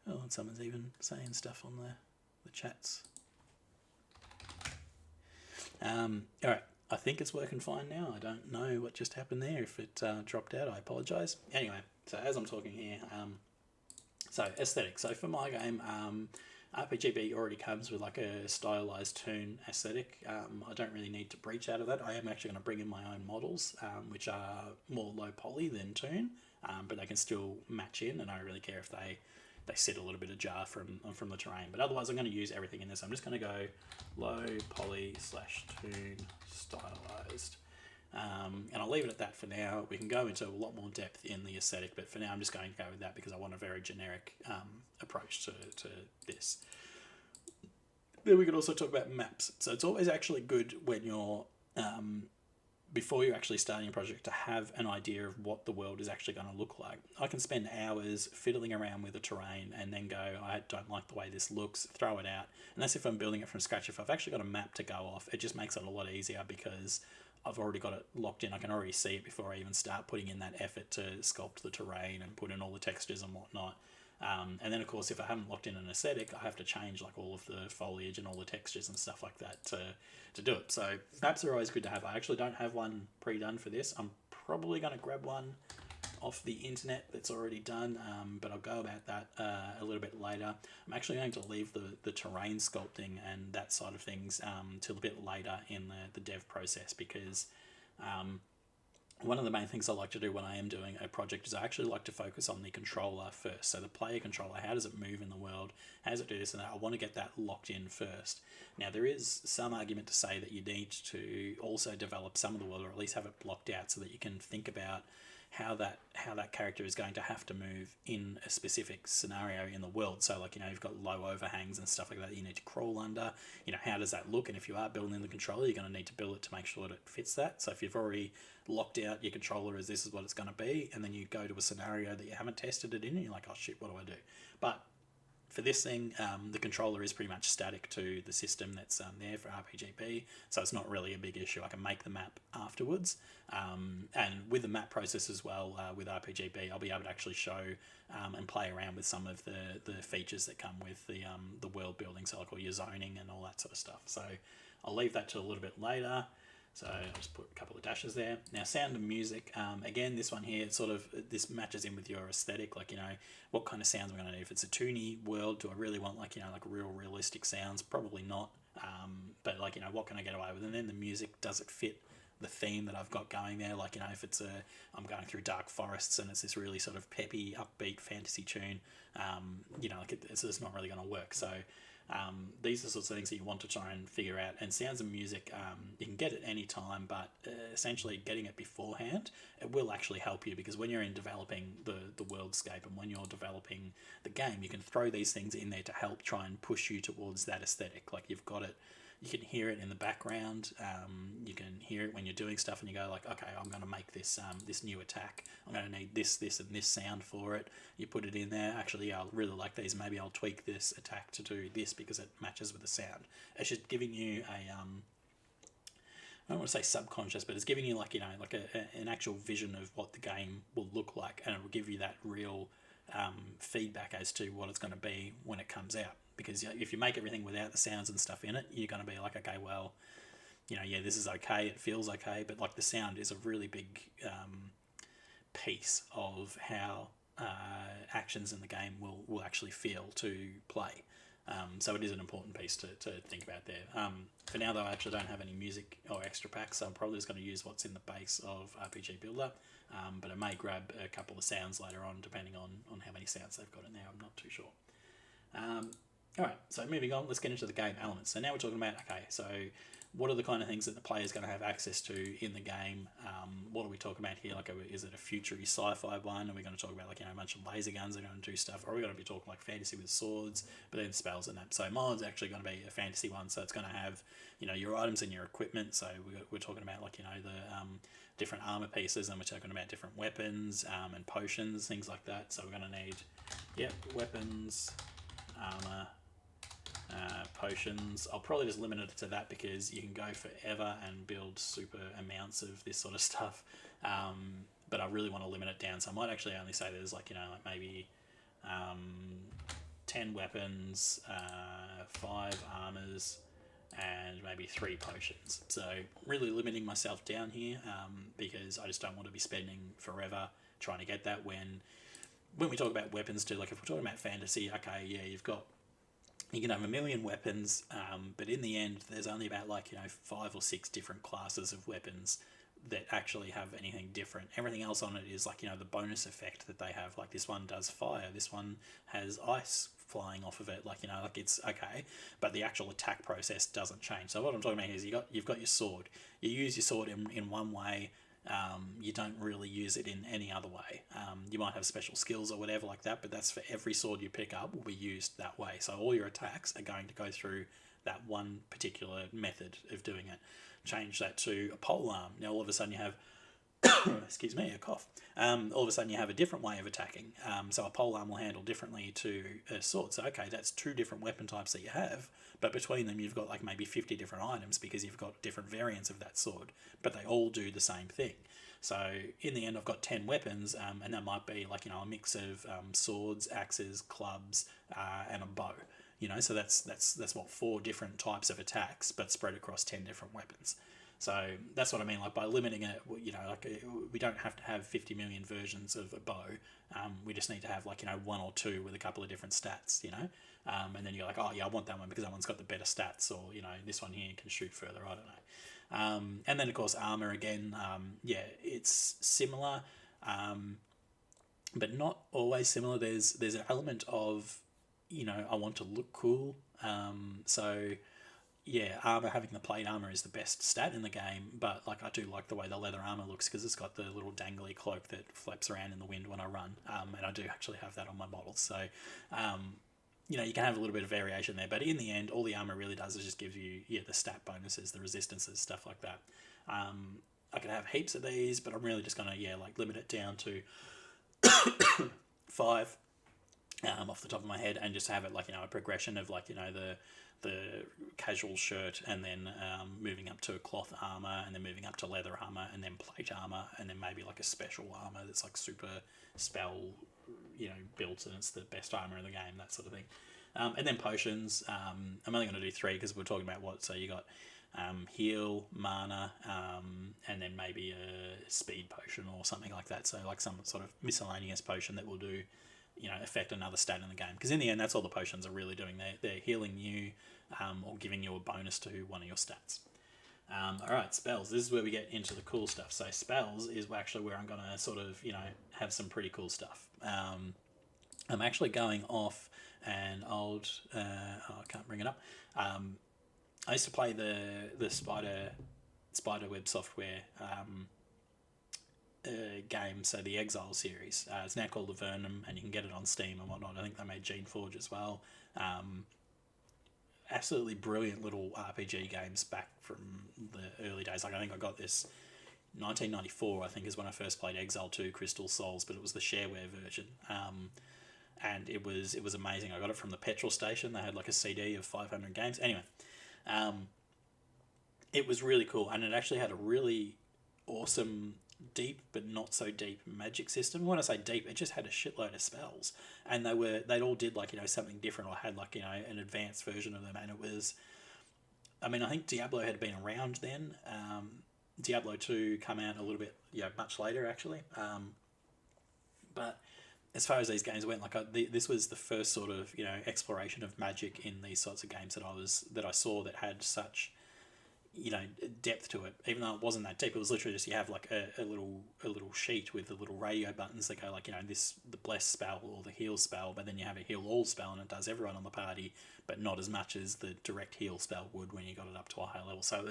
Oh, and someone's even saying stuff on the chats. All right, I think it's working fine now. I don't know what just happened there. If it dropped out, I apologise. Anyway, so as I'm talking here, so aesthetic. So for my game, RPGB already comes with like a stylized toon aesthetic. I don't really need to breach out of that. I am actually going to bring in my own models, which are more low poly than toon, but they can still match in, and I don't really care if they sit a little bit ajar from the terrain. But otherwise, I'm going to use everything in this. I'm just going to go low poly / toon stylized. And I'll leave it at that for now. We can go into a lot more depth in the aesthetic, but for now I'm just going to go with that because I want a very generic approach to this. Then we could also talk about maps. So it's always actually good when you're, before you're actually starting a project, to have an idea of what the world is actually going to look like. I can spend hours fiddling around with the terrain and then go, I don't like the way this looks, throw it out. And that's if I'm building it from scratch. If I've actually got a map to go off, it just makes it a lot easier because I've already got it locked in. I can already see it before I even start putting in that effort to sculpt the terrain and put in all the textures and whatnot. And then, of course, if I haven't locked in an aesthetic, I have to change like all of the foliage and all the textures and stuff like that to do it. So maps are always good to have. I actually don't have one pre-done for this. I'm probably going to grab one off the internet that's already done, but I'll go about that a little bit later. I'm actually going to leave the terrain sculpting and that side of things till a bit later in the dev process because one of the main things I like to do when I am doing a project is I actually like to focus on the controller first. So the player controller, how does it move in the world? How does it do this and that? I want to get that locked in first. Now, there is some argument to say that you need to also develop some of the world, or at least have it blocked out so that you can think about how that character is going to have to move in a specific scenario in the world. So like, you've got low overhangs and stuff like that you need to crawl under. How does that look? And if you are building the controller, you're going to need to build it to make sure that it fits that. So if you've already locked out your controller as this is what it's going to be, and then you go to a scenario that you haven't tested it in, and you're like, oh shit, what do I do? But for this thing, the controller is pretty much static to the system that's there for RPGB, so it's not really a big issue. I can make the map afterwards, and with the map process as well, with RPGB, I'll be able to actually show and play around with some of the features that come with the world building, so like all your zoning and all that sort of stuff. So I'll leave that to a little bit later. So I'll just put a couple of dashes there. Now, sound and music. Again, this one here, this matches in with your aesthetic. Like, what kind of sounds am I going to need? If it's a toony world, do I really want like real realistic sounds? Probably not. But like, what can I get away with? And then the music, does it fit the theme that I've got going there? Like, if it's I'm going through dark forests and it's this really sort of peppy, upbeat fantasy tune, it's not really going to work. So these are sorts of things that you want to try and figure out. And sounds and music, you can get it any time, but essentially getting it beforehand, it will actually help you, because when you're in developing the worldscape and when you're developing the game, you can throw these things in there to help try and push you towards that aesthetic. Like, you've got it, you can hear it in the background, you can hear it when you're doing stuff, and you go like, okay, I'm going to make this this new attack, I'm going to need this and this sound for it. You put it in there. Actually, I really like these, maybe I'll tweak this attack to do this because it matches with the sound. It's just giving you a I don't want to say subconscious, but it's giving you like an actual vision of what the game will look like, and it will give you that real feedback as to what it's going to be when it comes out. Because if you make everything without the sounds and stuff in it, you're going to be like, okay, well, this is okay, it feels okay, but like the sound is a really big piece of how actions in the game will actually feel to play. So it is an important piece to think about there. For now, though, I actually don't have any music or extra packs, so I'm probably just going to use what's in the base of RPG Builder, but I may grab a couple of sounds later on, depending on how many sounds they've got in there. I'm not too sure. All right, so moving on, let's get into the game elements. So now we're talking about, okay, so what are the kind of things that the player is going to have access to in the game? What are we talking about here? Like, is it a future-y sci-fi one? Are we going to talk about like a bunch of laser guns that are going to do stuff? Or are we going to be talking like fantasy with swords, but then spells and that? So mine's actually going to be a fantasy one, so it's going to have your items and your equipment. So we're talking about like the different armor pieces, and we're talking about different weapons and potions, things like that. So we're going to need weapons, armor. Potions. I'll probably just limit it to that because you can go forever and build super amounts of this sort of stuff, but I really want to limit it down, so I might actually only say there's like maybe 10 weapons, 5 armors, and maybe 3 potions. So really limiting myself down here, because I just don't want to be spending forever trying to get that. When we talk about weapons too, like if we're talking about fantasy, okay, yeah, you can have a million weapons, but in the end, there's only about 5 or 6 different classes of weapons that actually have anything different. Everything else on it is the bonus effect that they have. Like this one does fire, this one has ice flying off of it. It's okay, but the actual attack process doesn't change. So what I'm talking about is you've got your sword. You use your sword in one way. You don't really use it in any other way. You might have special skills or whatever like that, but that's for every sword you pick up will be used that way. So all your attacks are going to go through that one particular method of doing it. Change that to a polearm. Now all of a sudden you have excuse me, a cough. All of a sudden you have a different way of attacking. So a polearm will handle differently to a sword. So okay, that's 2 different weapon types that you have, but between them you've got maybe 50 different items because you've got different variants of that sword, but they all do the same thing. So in the end I've got 10 weapons, and that might be a mix of swords, axes, clubs, and a bow. So that's what 4 different types of attacks, but spread across 10 different weapons. So that's what I mean. By limiting it, we don't have to have 50 million versions of a bow. We just need to have 1 or 2 with a couple of different stats. And then you're like, oh yeah, I want that one because that one's got the better stats, or this one here can shoot further. I don't know. And then of course armor again. It's similar, but not always similar. There's an element of I want to look cool. Armor, having the plate armor is the best stat in the game, but I do like the way the leather armor looks because it's got the little dangly cloak that flaps around in the wind when I run, and I do actually have that on my models. So you can have a little bit of variation there, but in the end all the armor really does is just gives you the stat bonuses, the resistances, stuff like that. I could have heaps of these, but I'm really just gonna limit it down to 5 off the top of my head, and just have it a progression of the casual shirt, and then moving up to cloth armor, and then moving up to leather armor, and then plate armor, and then maybe a special armor that's super spell built, and it's the best armor in the game, that sort of thing. And then potions, I'm only going to do 3 because we're talking about so you got heal, mana, and then maybe a speed potion or something like that. So some sort of miscellaneous potion that will do affect another stat in the game, because in the end that's all the potions are really doing. They're healing you, or giving you a bonus to one of your stats. Alright, spells. This is where we get into the cool stuff. So spells is actually where I'm going to sort of have some pretty cool stuff. I'm actually going off an old I can't bring it up. I used to play the Spiderweb software game, so the Exile series. It's now called Avernum, and you can get it on Steam and whatnot. I think they made Geneforge as well. Absolutely brilliant little RPG games back from the early days. I think I got this 1994, I think, is when I first played Exile 2 Crystal Souls, but it was the shareware version. And it was amazing. I got it from the petrol station. They had a CD of 500 games. Anyway, it was really cool, and it actually had a really awesome deep but not so deep magic system. When I say deep, it just had a shitload of spells, and they all did something different, or had an advanced version of them. And it was, I think Diablo had been around then. Diablo 2 come out a little bit much later actually, but as far as these games went, this was the first sort of exploration of magic in these sorts of games that I saw that had such depth to it. Even though it wasn't that deep, it was literally just you have a little sheet with the little radio buttons that go the bless spell or the heal spell, but then you have a heal all spell and it does everyone on the party, but not as much as the direct heal spell would when you got it up to a high level. So